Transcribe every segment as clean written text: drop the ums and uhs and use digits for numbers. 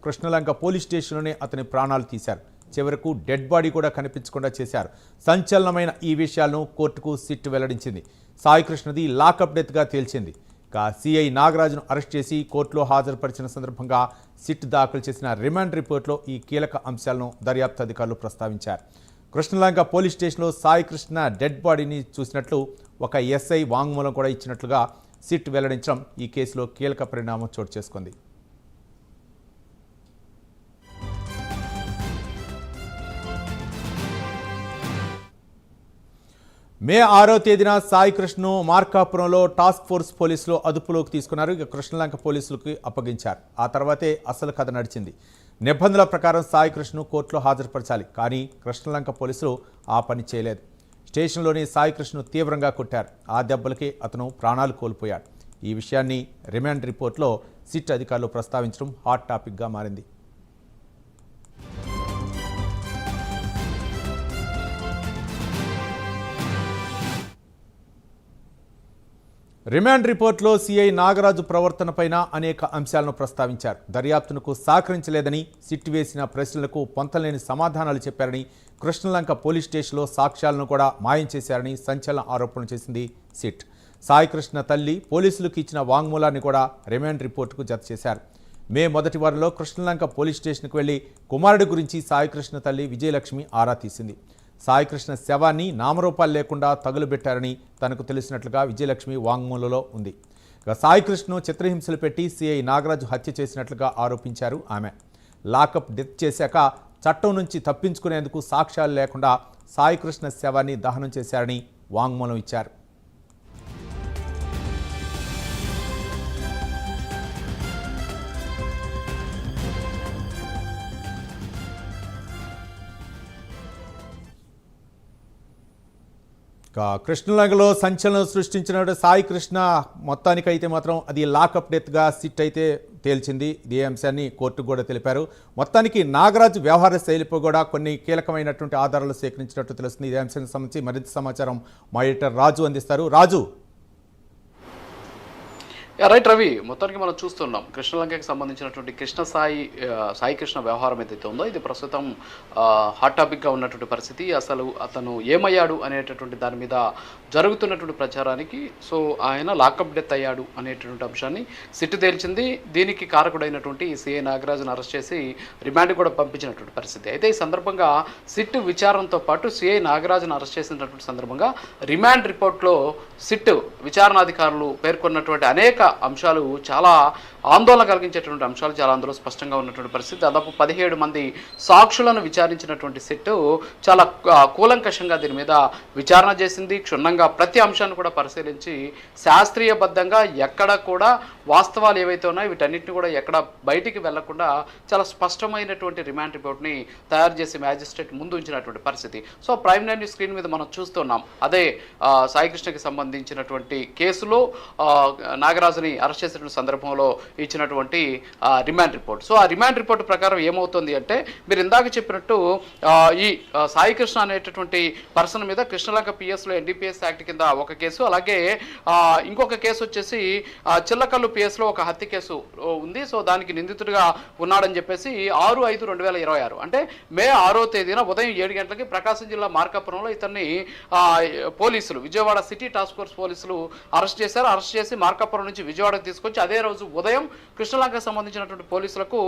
Krishnalanka police స్టేషన్లోనే అతని ప్రాణాలు తీశారు. చివరకు డెడ్ బాడీ కూడా కనిపించకుండా చేశారు. సంచలనమైన ఈ విషయాలను కోర్టుకు సిట్ వెల్లడించింది. సాయి కృష్ణది లాకప్ డెత్గా తేల్చింది. సిఐ నాగరాజును అరెస్ట్ చేసి కోర్టులో హాజరుపరిచిన సందర్భంగా సిట్ దాఖలు చేసిన రిమాండ్ రిపోర్ట్లో ఈ కీలక అంశాలను దర్యాప్తు అధికారులు ప్రస్తావించారు. కృష్ణలంక పోలీస్ స్టేషన్లో సాయి కృష్ణ డెడ్ బాడీని చూసినట్లు ఒక ఎస్ఐ వాంగ్మూలం కూడా ఇచ్చినట్లుగా సిట్ వెల్లడించడం ఈ కేసులో కీలక పరిణామం చోటు చేసుకుంది. మే 6వ తేదీన సాయి కృష్ణను మార్కాపురంలో టాస్క్ ఫోర్స్ పోలీసులు అదుపులోకి తీసుకున్నారు. ఇక కృష్ణలంక పోలీసులకు అప్పగించారు. ఆ తర్వాతే అసలు కథ నడిచింది. నిబంధనల ప్రకారం సాయి కృష్ణను కోర్టులో హాజరుపరచాలి. కానీ కృష్ణలంక పోలీసులు ఆ పని చేయలేదు. స్టేషన్లోని సాయి కృష్ణను తీవ్రంగా కొట్టారు. ఆ దెబ్బలకి అతను ప్రాణాలు కోల్పోయాడు. ఈ విషయాన్ని రిమాండ్ రిపోర్ట్లో సిట్ అధికారులు ప్రస్తావించడం హాట్ టాపిక్గా మారింది. రిమాండ్ రిపోర్ట్లో సిఐ నాగరాజు ప్రవర్తనపైన అనేక అంశాలను ప్రస్తావించారు. దర్యాప్తునకు సహకరించలేదని, సిట్ వేసిన ప్రశ్నలకు పొంతలేని సమాధానాలు చెప్పారని, కృష్ణలంక పోలీస్ స్టేషన్లో సాక్ష్యాలను కూడా మాయం చేశారని సంచలన ఆరోపణలు చేసింది సిట్. సాయి కృష్ణ తల్లి పోలీసులకు ఇచ్చిన వాంగ్మూలాన్ని కూడా రిమాండ్ రిపోర్టుకు జత చేశారు. మే 1వ వారంలో కృష్ణలంక పోలీస్ స్టేషన్కు వెళ్లి కుమారుడి గురించి సాయి కృష్ణ తల్లి విజయలక్ష్మి ఆరా తీసింది. సాయి కృష్ణ శవాన్ని నామరూపాలు లేకుండా తగులుబెట్టారని తనకు తెలిసినట్లుగా విజయలక్ష్మి వాంగ్మూలంలో ఉంది. సాయి కృష్ణను చిత్రహింసలు పెట్టి సిఐ నాగరాజు హత్య చేసినట్లుగా ఆరోపించారు ఆమె. లాకప్ డెత్ చేశాక చట్టం నుంచి తప్పించుకునేందుకు సాక్ష్యాలు లేకుండా సాయి కృష్ణ శవాన్ని దహనం చేశారని వాంగ్మూలం ఇచ్చారు. కృష్ణలంకలో సంచలనం సృష్టించిన సాయి కృష్ణ మొత్తానికైతే మాత్రం అది లాకప్ డెత్గా సిట్ అయితే తేల్చింది. ఇదే అంశాన్ని కోర్టుకు కూడా తెలిపారు. మొత్తానికి నాగరాజు వ్యవహార శైలిపై కూడా కొన్ని కీలకమైనటువంటి ఆధారాలు సేకరించినట్టు తెలుస్తుంది. ఇదే అంశానికి సంబంధించి మరింత సమాచారం మా ఎడిటర్ రాజు అందిస్తారు. రాజు. రైట్ రవి, మొత్తానికి మనం చూస్తున్నాం కృష్ణలంకకి సంబంధించినటువంటి సాయి కృష్ణ వ్యవహారం ఏదైతే ఉందో ఇది ప్రస్తుతం హాట్ టాపిక్గా ఉన్నటువంటి పరిస్థితి. అసలు అతను ఏమయ్యాడు అనేటటువంటి దాని మీద జరుగుతున్నటువంటి ప్రచారానికి ఆయన లాకప్ డెత్ అయ్యాడు అనేటటువంటి అంశాన్ని సిట్ తేల్చింది. దీనికి కారకుడైనటువంటి సిఐ నాగరాజును అరెస్ట్ చేసి రిమాండ్ కూడా పంపించినటువంటి పరిస్థితి. అయితే ఈ సందర్భంగా సిట్ విచారణతో పాటు సిఐ నాగరాజును అరెస్ట్ చేసినటువంటి సందర్భంగా రిమాండ్ రిపోర్ట్లో సిట్ విచారణాధికారులు పేర్కొన్నటువంటి అనేక అంశాలు చాలా ఆందోళన కలిగించేటువంటి అంశాలు చాలా అందులో స్పష్టంగా ఉన్నటువంటి పరిస్థితి. దాదాపు 17 మంది సాక్షులను విచారించినటువంటి సిట్ చాలా కూలంకషంగా దీని మీద విచారణ చేసింది. క్షుణ్ణంగా ప్రతి అంశాన్ని కూడా పరిశీలించి శాస్త్రీయబద్ధంగా ఎక్కడ కూడా వాస్తవాలు ఏవైతే ఉన్నాయో వీటన్నిటిని కూడా ఎక్కడ బయటికి వెళ్లకుండా చాలా స్పష్టమైనటువంటి రిమాండ్ రిపోర్ట్ని తయారు చేసి మ్యాజిస్ట్రేట్ ముందు ఉంచినటువంటి పరిస్థితి. ప్రైమ్ లైన్ స్క్రీన్ మీద మనం చూస్తున్నాం. అదే సాయికృష్ణకి సంబంధించినటువంటి కేసులో నాగరాజుని అరెస్ట్ చేసినటువంటి సందర్భంలో ఇచ్చినటువంటి రిమాండ్ రిపోర్ట్. ఆ రిమాండ్ రిపోర్ట్ ప్రకారం ఏమవుతుంది అంటే మీరు ఇందాక చెప్పినట్టు ఈ సాయి కృష్ణ అనేటటువంటి పర్సన్ మీద కృష్ణలంక పిఎస్లో ఎన్డీపీఎస్ యాక్ట్ కింద ఒక కేసు, అలాగే ఇంకొక కేసు వచ్చేసి చిల్లకల్లు పిఎస్లో ఒక హత్య కేసు ఉంది. దానికి నిందితుడిగా ఉన్నాడని చెప్పేసి 6/5/2026 అంటే మే 6వ తేదీన ఉదయం 7 గంటలకి ప్రకాశం జిల్లా మార్కాపురంలో ఇతన్ని పోలీసులు విజయవాడ సిటీ టాస్క్ ఫోర్స్ పోలీసులు అరెస్ట్ చేశారు. అరెస్ట్ చేసి మార్కాపురం నుంచి విజయవాడకు తీసుకొచ్చి అదే రోజు ఉదయం కృష్ణలంకకు సంబంధించినటువంటి పోలీసులకు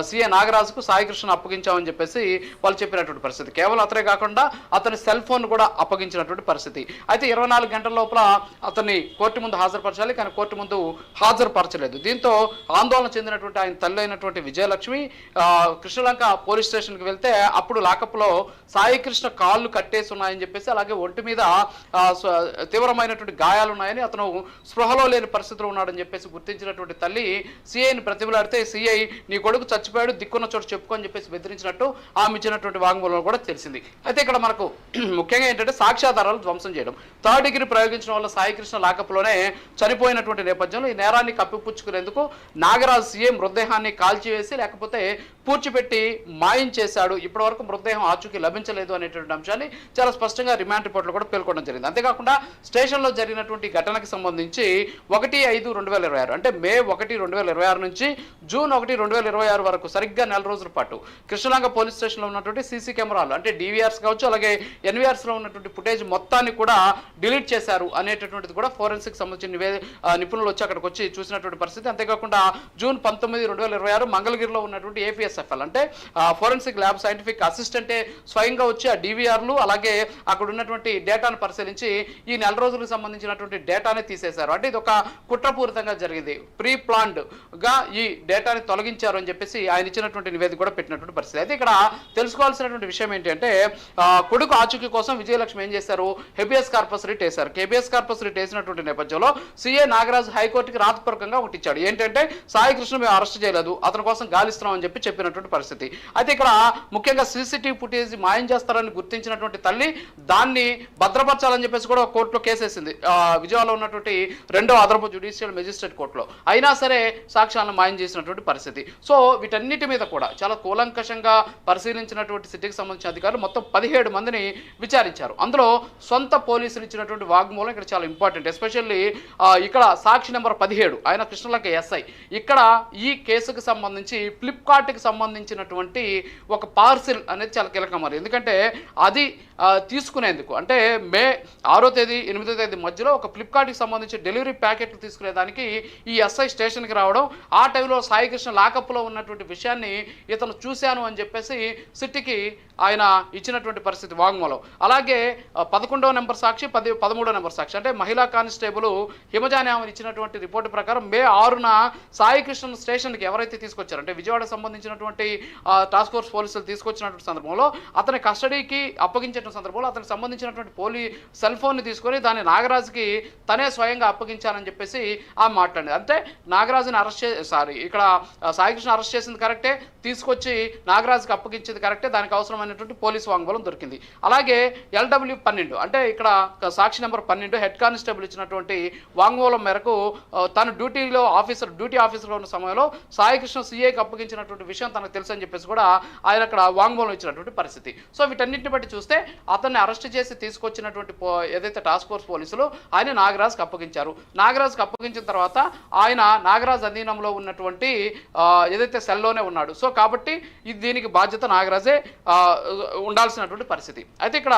సిఐ నాగరాజుకు సాయి కృష్ణ అప్పగించామని చెప్పేసి వాళ్ళు చెప్పినటువంటి పరిస్థితి. కేవలం అతనే కాకుండా అతని సెల్ ఫోన్ కూడా అప్పగించినటువంటి పరిస్థితి. అయితే 24 గంటల లోపల అతన్ని కోర్టు ముందు హాజరుపరచాలి, కానీ కోర్టు ముందు హాజరుపరచలేదు. దీంతో ఆందోళన చెందినటువంటి ఆయన తల్లి అయినటువంటి విజయలక్ష్మి కృష్ణలంక పోలీస్ స్టేషన్కి వెళ్తే అప్పుడు లాకప్లో సాయి కృష్ణ కాళ్ళు కట్టేసి ఉన్నాయని చెప్పేసి, అలాగే ఒంటి మీద తీవ్రమైనటువంటి గాయాలు ఉన్నాయని, అతను స్పృహలో లేని పరిస్థితిలో ఉన్నాడని చెప్పేసి గుర్తించినటువంటి తల్లి సిఐని ప్రతిమలాడితే సిఐ నీ కొడుకు చచ్చిపోయాడు, దిక్కున్న చోటు చెప్పుకొని చెప్పేసి బెదిరించినట్టు ఆమె ఇచ్చినటువంటి వాంగ్మూలంలో కూడా తెలిసింది. అయితే ఇక్కడ మనకు ముఖ్యంగా ఏంటంటే సాక్ష్యాధారాలు ధ్వంసం చేయడం. 3rd డిగ్రీ ప్రయోగించడం వల్ల సాయి కృష్ణ లాకప్లోనే చనిపోయినటువంటి నేపథ్యంలో ఈ నేరాన్ని కప్పిపుచ్చుకునేందుకు నాగరాజు సిఐ మృతదేహాన్ని కాల్చివేసి లేకపోతే పూడ్చిపెట్టి మాయం చేశాడు, ఇప్పటి వరకు మృతదేహం ఆచూకీ లభించలేదు అనేటువంటి అంశాన్ని చాలా స్పష్టంగా రిమాండ్ రిపోర్ట్లో కూడా పేర్కొనడం జరిగింది. అంతేకాకుండా స్టేషన్లో జరిగినటువంటి ఘటనకు సంబంధించి 1/5/2026 అంటే మే 1, 2026 నుంచి జూన్ 1, 2026 వరకు సరిగ్గా నెల రోజుల పాటు కృష్ణలంక పోలీస్ స్టేషన్లో ఉన్నటువంటి సీసీ కెమెరాలు అంటే DVRs కావచ్చు, అలాగే NVRస్లో ఉన్నటువంటి ఫుటేజ్ మొత్తాన్ని కూడా డిలీట్ చేశారు అనేటటువంటిది కూడా ఫోరెన్సిక్ సంబంధించిన నిపుణులు వచ్చి అక్కడికి వచ్చి చూసినటువంటి పరిస్థితి. అంతేకాకుండా జూన్ 19, 2026 మంగళగిరిలో ఉన్నటువంటి APSFL అంటే ఫోరెన్సిక్ ల్యాబ్ సైంటిఫిక్ అసిస్టెంటే స్వయంగా వచ్చి ఆ DVRలు అలాగే అక్కడ ఉన్నటువంటి డేటాను పరిశీలించి ఈ నెల రోజులకు సంబంధించినటువంటి డేటాని తీసేశారు. అంటే ఇది ఒక కుట్రపూరితంగా జరిగింది, ప్రీ ప్లాన్డ్ గా ఈ డేటాని తొలగించారు అని చెప్పేసి ఆయన ఇచ్చినటువంటి నివేదిక కూడా పెట్టినటువంటి పరిస్థితి. అయితే ఇక్కడ తెలుసుకోవాల్సినటువంటి విషయం ఏంటంటే కొడుకు ఆచూకీ కోసం విజయలక్ష్మి ఏం చేశారు, హెబియస్ కార్పస్ రిట్ వేశారు. హెబియస్ కార్పస్ రిట్ వేసినటువంటి నేపథ్యంలో CA నాగరాజు హైకోర్టుకి రాతపూర్వకంగా ఒకటి ఇచ్చాడు. ఏంటంటే సాయి కృష్ణ మేము అరెస్ట్ చేయలేదు, అతని కోసం గాలిస్తున్నాం అని చెప్పినటువంటి పరిస్థితి. అయితే ఇక్కడ ముఖ్యంగా CCTV ఫుటేజ్ మాయం చేస్తారని గుర్తించినటువంటి తల్లి దాన్ని భద్రపరచాలని చెప్పేసి కూడా కోర్టులో కేసేసింది, విజయవాడలో ఉన్నటువంటి 2వ అదనపు జ్యుడిషియల్ మెజిస్ట్రేట్ కోర్టులో. అయినా సరే సాక్ష్యాలను మాయం చేసినటువంటి పరిస్థితి. సో వీటన్నిటి మీద కూడా చాలా కూలంకషంగా పరిశీలించినటువంటి సిటీకి సంబంధించిన అధికారులు మొత్తం 17 మందిని విచారించారు. అందులో సొంత పోలీసులు ఇచ్చినటువంటి వాగ్మూలం ఇక్కడ చాలా ఇంపార్టెంట్. ఎస్పెషల్లీ ఇక్కడ సాక్షి నెంబర్ 17 ఆయన కృష్ణలంక SI. ఇక్కడ ఈ కేసుకు సంబంధించి ఫ్లిప్కార్ట్కి సంబంధించినటువంటి ఒక పార్సిల్ అనేది చాలా కీలకం. మరి ఎందుకంటే అది తీసుకునేందుకు అంటే మే 6వ తేదీ 8వ తేదీ మధ్యలో ఒక ఫ్లిప్కార్ట్కి సంబంధించి డెలివరీ ప్యాకెట్లు తీసుకునేదానికి ఈ SI స్టేషన్కి రావడం, ఆ టైంలో సాయి కృష్ణ లాకప్లో ఉన్నటువంటి విషయాన్ని ఇతను చూశాను అని చెప్పేసి సిటీకి ఆయన ఇచ్చినటువంటి పరిస్థితి వాంగ్మూలం. అలాగే 11వ నెంబర్ సాక్షి 13వ నెంబర్ సాక్షి అంటే మహిళా కానిస్టేబుల్ హిమజాని ఆమె ఇచ్చినటువంటి రిపోర్టు ప్రకారం మే 6న సాయి కృష్ణ స్టేషన్కి ఎవరైతే తీసుకొచ్చారు అంటే విజయవాడకు సంబంధించినటువంటి టాస్క్ ఫోర్స్ పోలీసులు తీసుకొచ్చినటువంటి సందర్భంలో అతని కస్టడీకి అప్పగించిన సందర్భంలో అతనికి సంబంధించినటువంటి సెల్ ఫోన్ని తీసుకొని దాన్ని నాగరాజుకి తనే స్వయంగా అప్పగించానని చెప్పేసి ఆమె మాట్లాడింది. అంటే నాగరాజుని ఇక్కడ సాయికృష్ణ అరెస్ట్ చేసింది కరెక్టే, తీసుకొచ్చి నాగరాజుకి అప్పగించింది కరెక్టే, దానికి అవసరమైనటువంటి పోలీసు వాంగ్మూలం దొరికింది. అలాగే LW12 అంటే ఇక్కడ సాక్షి నెంబర్ 12 హెడ్ కానిస్టేబుల్ ఇచ్చినటువంటి వాంగ్మూలం మేరకు తను డ్యూటీ ఆఫీసర్లో ఉన్న సమయంలో సాయికృష్ణ CAకి అప్పగించినటువంటి విషయం తనకు తెలుసు అని చెప్పేసి కూడా ఆయన అక్కడ వాంగ్మూలం ఇచ్చినటువంటి పరిస్థితి. సో వీటన్నిటిని బట్టి చూస్తే అతన్ని అరెస్ట్ చేసి తీసుకొచ్చినటువంటి ఏదైతే టాస్క్ ఫోర్స్ పోలీసులు ఆయన నాగరాజుకి అప్పగించారు. నాగరాజుకి అప్పగించిన తర్వాత ఆయన నాగరాజు అధీనంలో ఉన్నటువంటి ఏదైతే సెల్లోనే ఉన్నాడు. సో కాబట్టి దీనికి బాధ్యత నాగరాజే ఉండాల్సినటువంటి పరిస్థితి. అయితే ఇక్కడ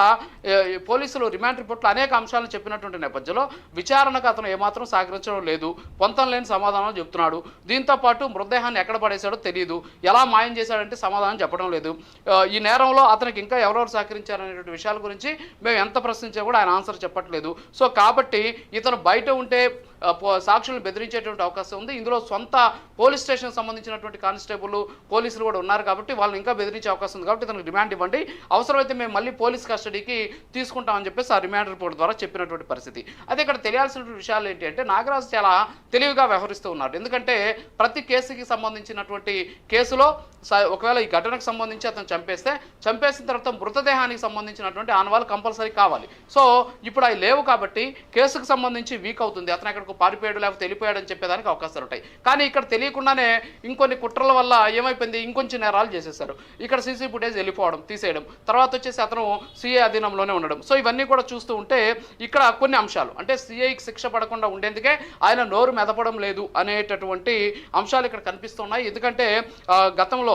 పోలీసులు రిమాండ్ రిపోర్ట్లో అనేక అంశాలను చెప్పినటువంటి నేపథ్యంలో విచారణకు అతను ఏమాత్రం సహకరించడం లేదు, పొంతం లేని సమాధానం చెప్తున్నాడు. దీంతో పాటు మృతదేహాన్ని ఎక్కడ పడేశాడో తెలియదు, ఎలా మాయం చేశాడంటే సమాధానం చెప్పడం లేదు. ఈ నేరంలో అతనికి ఇంకా ఎవరెవరు సహకరించారనేటువంటి విషయాల గురించి మేము ఎంత ప్రశ్నించా కూడా ఆయన ఆన్సర్ చెప్పట్లేదు. సో కాబట్టి ఇతను బయట ఉంటే సాక్షులను బెదిరించేటువంటి అవకాశం ఉంది. ఇందులో సొంత పోలీస్ స్టేషన్కి సంబంధించినటువంటి కానిస్టేబుల్ పోలీసులు కూడా ఉన్నారు కాబట్టి వాళ్ళని ఇంకా బెదిరించే అవకాశం ఉంది. కాబట్టి ఇతనికి రిమాండ్ ఇవ్వండి, అవసరమైతే మేము మళ్ళీ పోలీస్ కస్టడీకి తీసుకుంటామని చెప్పేసి ఆ రిమాండ్ రిపోర్ట్ ద్వారా చెప్పినటువంటి పరిస్థితి. అయితే ఇక్కడ తెలియాల్సినటువంటి విషయాలు ఏంటి అంటే నాగరాజు చాలా తెలివిగా వ్యవహరిస్తూ ఉన్నారు. ఎందుకంటే ప్రతి కేసుకి సంబంధించినటువంటి కేసులో ఒకవేళ ఈ ఘటనకు సంబంధించి అతను చంపేసిన తర్వాత మృతదేహానికి సంబంధించినటువంటి ఆనవాళ్ళు కంపల్సరీ కావాలి. సో ఇప్పుడు అవి లేవు కాబట్టి కేసుకు సంబంధించి వీక్ అవుతుంది, అతను ఎక్కడికి పారిపోయాడు లేకపోతే వెళ్ళిపోయాడు అని చెప్పేదానికి అవకాశాలు ఉంటాయి. కానీ ఇక్కడ తెలియకుండానే ఇంకొన్ని కుట్రల వల్ల ఏమైపోయింది, ఇంకొంచెం నేరాలు చేసేసారు. ఇక్కడ CC ఫుటేజ్ వెళ్ళిపోవడం, తీసేయడం, తర్వాత వచ్చేసి అతను CA అధీనంలోనే ఉండడం. సో ఇవన్నీ కూడా చూస్తూ ఉంటే ఇక్కడ కొన్ని అంశాలు అంటే CAకి శిక్ష పడకుండా ఉండేందుకే ఆయన నోరు మెదపడం లేదు అనేటటువంటి అంశాలు ఇక్కడ కనిపిస్తున్నాయి. ఎందుకంటే గతంలో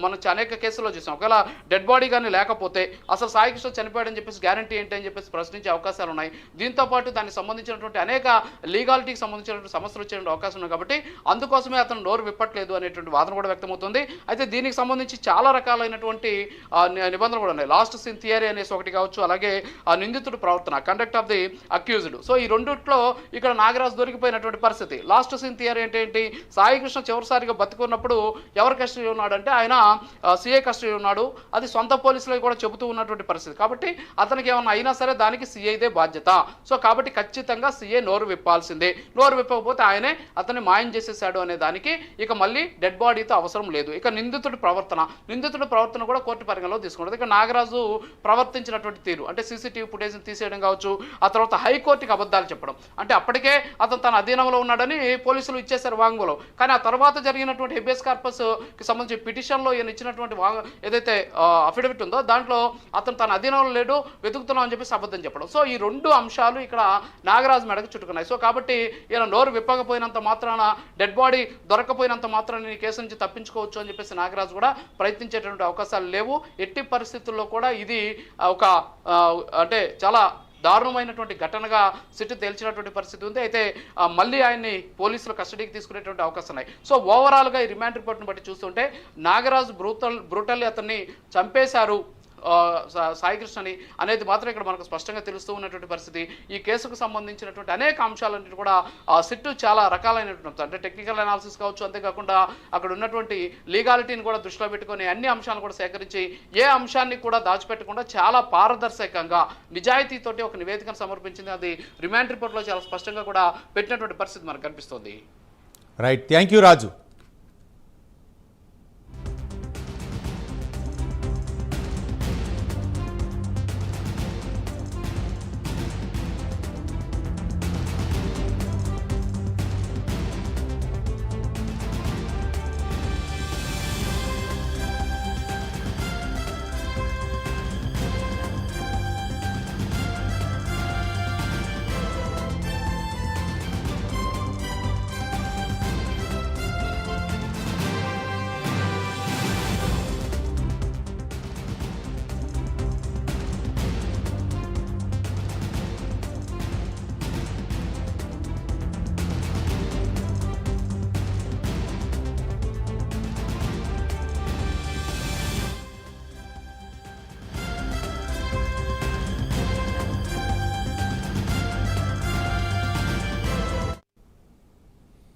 మనం అనేక కేసుల్లో చూసాం, ఒకవేళ డెడ్ బాడీ కానీ లేకపోతే అసలు సాయి కృష్ణ చనిపోయాడని చెప్పేసి గ్యారంటీ ఏంటి అని చెప్పేసి ప్రశ్నించే అవకాశాలు ఉన్నాయి. దీంతో పాటు దానికి సంబంధించినటువంటి అనేక లీగాలిటీకి సంబంధించినటువంటి సమస్యలు వచ్చే అవకాశం ఉన్నాయి. కాబట్టి అందుకోసమే అతను నోరు విప్పట్లేదు అనేటువంటి వాదన కూడా వ్యక్తమవుతుంది. అయితే దీనికి సంబంధించి చాలా రకాలైనటువంటి నిబంధనలు కూడా ఉన్నాయి. లాస్ట్ సీన్ థియరీ అనేసి ఒకటి కావచ్చు, అలాగే నిందితుడు ప్రవర్తన conduct of the accused. So ఈ రెండిట్లో ఇక్కడ నాగరాజు దొరికిపోయినటువంటి పరిస్థితి. లాస్ట్ సీన్ థియరీ ఏంటి, సాయి కృష్ణ చివరిసారిగా బతుకున్నప్పుడు ఎవరు కస్టడీ ఉన్నాడు అంటే ఆయన CA కస్టడీ ఉన్నాడు, అది సొంత పోలీసులకు కూడా చెబుతూ ఉన్నటువంటి పరిస్థితి. కాబట్టి అతనికి ఏమన్నా అయినా సరే దానికి CAదే బాధ్యత. సో కాబట్టి ఖచ్చితంగా CA నోరు విప్పాల్సిందే, నోరు విప్పకపోతే ఆయనే అతన్ని మాయం చేసేసాడు అనే దానికి ఇక మళ్ళీ డెడ్ బాడీతో అవసరం లేదు. ఇక నిందితుడి ప్రవర్తన కూడా కోర్టు పరిగణలో తీసుకుంటుంది. ఇక నాగరాజు ప్రవర్తించినటువంటి తీరు అంటే CCTV ఫుటేజ్ని తీసేయడం కావచ్చు, ఆ తర్వాత హైకోర్టుకి అబద్ధాలు చెప్పడం, అంటే అప్పటికే అతను తన అధీనంలో ఉన్నాడని పోలీసులు ఇచ్చేశారు వాంగ్మూలం. కానీ ఆ తర్వాత జరిగినటువంటి హెబియస్ కార్పస్కి సంబంధించి పిటిషన్లో ఈయన ఇచ్చినటువంటి ఏదైతే అఫిడవిట్ ఉందో దాంట్లో అతను తన అధీనంలో లేడు, వెతుకుతున్నాం అని చెప్పేసి అబద్ధం చెప్పడం. సో ఈ రెండు అంశాలు ఇక్కడ నాగరాజు మెడకు చుట్టుకున్నాయి. సో కాబట్టి ఈయన నోరు విప్పకపోయినంత మాత్రాన, డెడ్ బాడీ దొరకపోయినంత మాత్రాన ఈ కేసు నుంచి తప్పించుకోవచ్చు అని చెప్పేసి నాగరాజు కూడా ప్రయత్నించేటువంటి అవకాశాలు లేవు. ఎట్టి పరిస్థితుల్లో కూడా ఇది ఒక అంటే చాలా దారుణమైనటువంటి ఘటనగా సిట్టు తేల్చినటువంటి పరిస్థితి ఉంది. అయితే మళ్ళీ ఆయన్ని పోలీసులు కస్టడీకి తీసుకునేటువంటి అవకాశం ఉన్నాయి. సో ఓవరాల్గా ఈ రిమాండ్ రిపోర్ట్ను బట్టి చూస్తుంటే నాగరాజు బ్రూటల్లీ అతన్ని చంపేశారు సాయికృష్ణని అనేది మాత్రం ఇక్కడ మనకు స్పష్టంగా తెలుస్తూ ఉన్నటువంటి పరిస్థితి. ఈ కేసుకు సంబంధించినటువంటి అనేక అంశాలన్నిటి కూడా సిట్టు చాలా రకాలైనటువంటి అంటే టెక్నికల్ అనాలిసిస్ కావచ్చు, అంతేకాకుండా అక్కడ ఉన్నటువంటి లీగాలిటీని కూడా దృష్టిలో పెట్టుకొని అన్ని అంశాలను కూడా సేకరించి ఏ అంశాన్ని కూడా దాచిపెట్టకుండా చాలా పారదర్శకంగా నిజాయితీతోటి ఒక నివేదికను సమర్పించింది. అది రిమాండ్ రిపోర్ట్లో చాలా స్పష్టంగా కూడా పెట్టినటువంటి పరిస్థితి మనకు కనిపిస్తుంది. Right, thank you Raju.